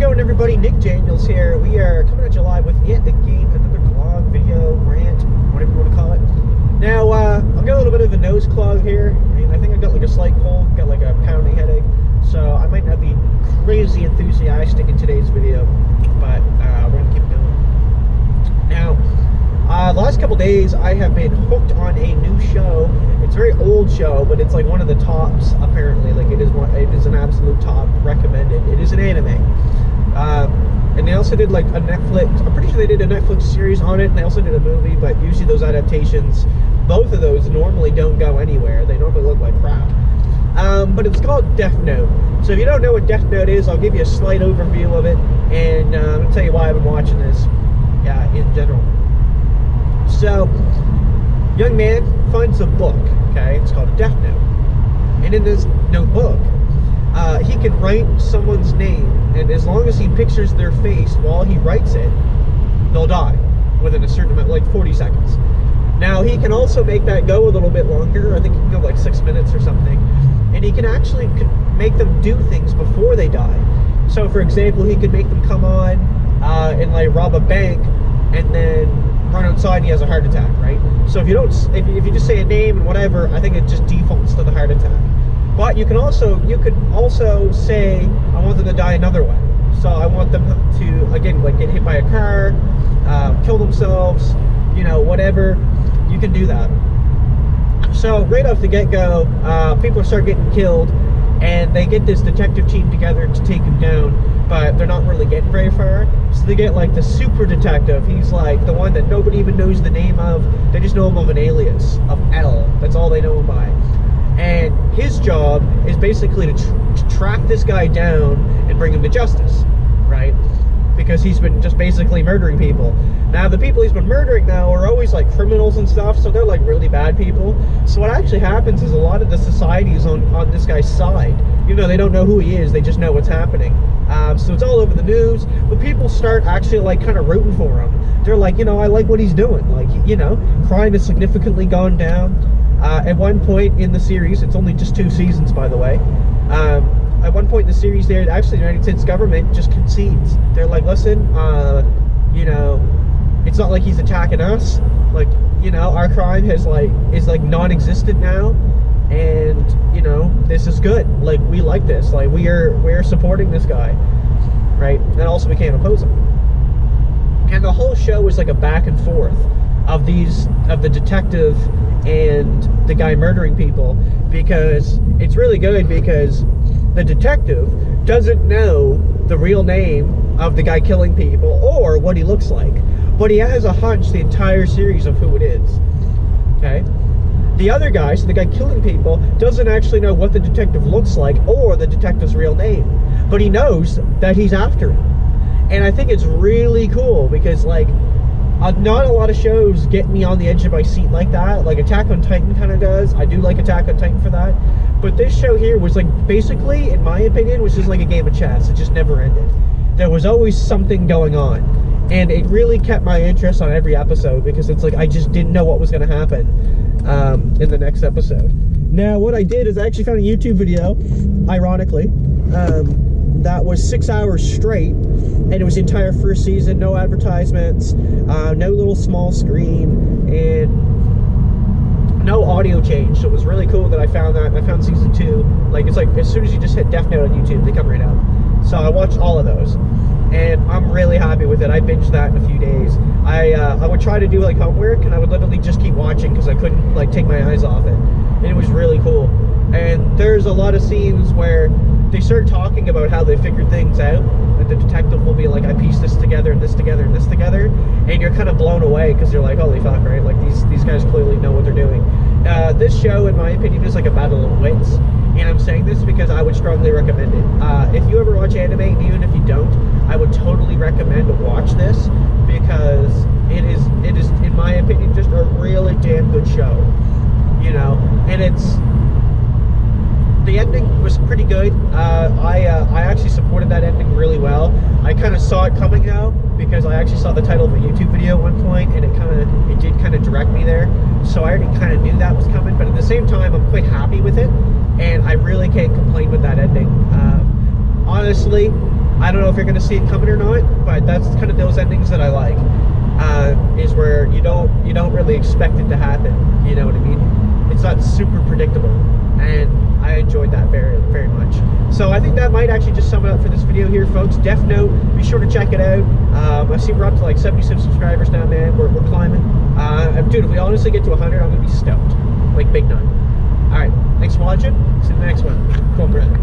going, everybody? Nick Daniels here. We are coming at you live with yet again another vlog, video, rant, whatever you want to call it. Now, I've got a little bit of a nose clog here, and I think I've got like a slight cold, got like a pounding headache, so I might not be crazy enthusiastic in today's video, but we're gonna keep going. Now, the last couple days I have been hooked on a new show. It's a very old show, but it's like one of the tops apparently. Like it is an absolute top recommended. It is an anime. And they also did like a Netflix, I'm pretty sure they did a Netflix series on it, and they also did a movie, but usually those adaptations, both of those normally don't go anywhere. They normally look like crap. But it's called Death Note. So if you don't know what Death Note is, I'll give you a slight overview of it, and I'll tell you why I've been watching this, in general. So, young man finds a book, okay? It's called a Death Note. And in this notebook, he can write someone's name, and as long as he pictures their face while he writes it, they'll die within a certain amount, like 40 seconds. Now, he can also make that go a little bit longer. I think he can go like 6 minutes or something. And he can actually make them do things before they die. So, for example, he could make them come on and like rob a bank, and then run outside and he has a heart attack, right? So if you just say a name and whatever, I think it just defaults to the heart attack. But you could also say, I want them to die another way. So I want them to, again, like get hit by a car, kill themselves, you know, whatever. You can do that. So right off the get-go, people start getting killed, and they get this detective team together to take him down, but they're not really getting very far. So they get like the super detective. He's like the one that nobody even knows the name of. They just know him of an alias of L. That's all they know him by. And his job is basically to track this guy down and bring him to justice, right? Because he's been just basically murdering people. Now, the people he's been murdering now are always like criminals and stuff, so they're like really bad people. So what actually happens is a lot of the society is on this guy's side. You know, they don't know who he is, they just know what's happening. So it's all over the news, but people start actually like kind of rooting for him. They're like, you know, I like what he's doing. Like, you know, crime has significantly gone down. At one point in the series, it's only just 2 seasons, by the way. At one point in the series there, actually the United States government just concedes. They're like, listen, you know, it's not like he's attacking us. Like, you know, our crime is like non-existent now, and you know, this is good. Like, we like this. Like, we're supporting this guy, right? And also we can't oppose him. And the whole show is like a back and forth of the detective and the guy murdering people, because it's really good because the detective doesn't know the real name of the guy killing people or what he looks like, but he has a hunch the entire series of who it is, okay? The other guy, so the guy killing people, doesn't actually know what the detective looks like or the detective's real name, but he knows that he's after him. And I think it's really cool because, like, not a lot of shows get me on the edge of my seat like that. Like Attack on Titan kind of does. I do like Attack on Titan for that. But this show here was like, basically, in my opinion, was just like a game of chess. It just never ended. There was always something going on. And it really kept my interest on every episode, because it's like I just didn't know what was going to happen in the next episode. Now, what I did is I actually found a YouTube video, ironically, that was 6 hours straight, and it was the entire first season, no advertisements, no little small screen, and no audio change. So it was really cool that I found that. I found season 2. Like, it's like as soon as you just hit Death Note on YouTube, they come right out. So I watched all of those, and I'm really happy with it. I binged that in a few days. I would try to do like homework, and I would literally just keep watching because I couldn't like take my eyes off it, and it was really cool. And there's a lot of scenes where they start talking about how they figured things out, and the detective will be like, I pieced this together and this together and this together, and you're kind of blown away because you're like, holy fuck, right? Like, these guys clearly know what they're doing. This show, in my opinion, is like a battle of wits, and I'm saying this because I would strongly recommend it. If you ever watch anime, and even if you don't, I would totally recommend to watch this, because it is, in my opinion, just a really damn good show, you know. And the ending was pretty good. I actually supported that ending really well. I kind of saw it coming now, because I actually saw the title of a YouTube video at one point, and it did kind of direct me there. So I already kind of knew that was coming, but at the same time, I'm quite happy with it, and I really can't complain with that ending. Honestly, I don't know if you're going to see it coming or not, but that's kind of those endings that I like. Is where you don't really expect it to happen. You know what I mean? It's not super predictable, and I enjoyed that very, very much. So I think that might actually just sum it up for this video here, folks. Death Note, be sure to check it out. I see we're up to like 76 subscribers now, man. We're climbing. Dude, if we honestly get to 100, I'm gonna be stoked, like big nut. All right, thanks for watching. See you in the next one. Cool, brother.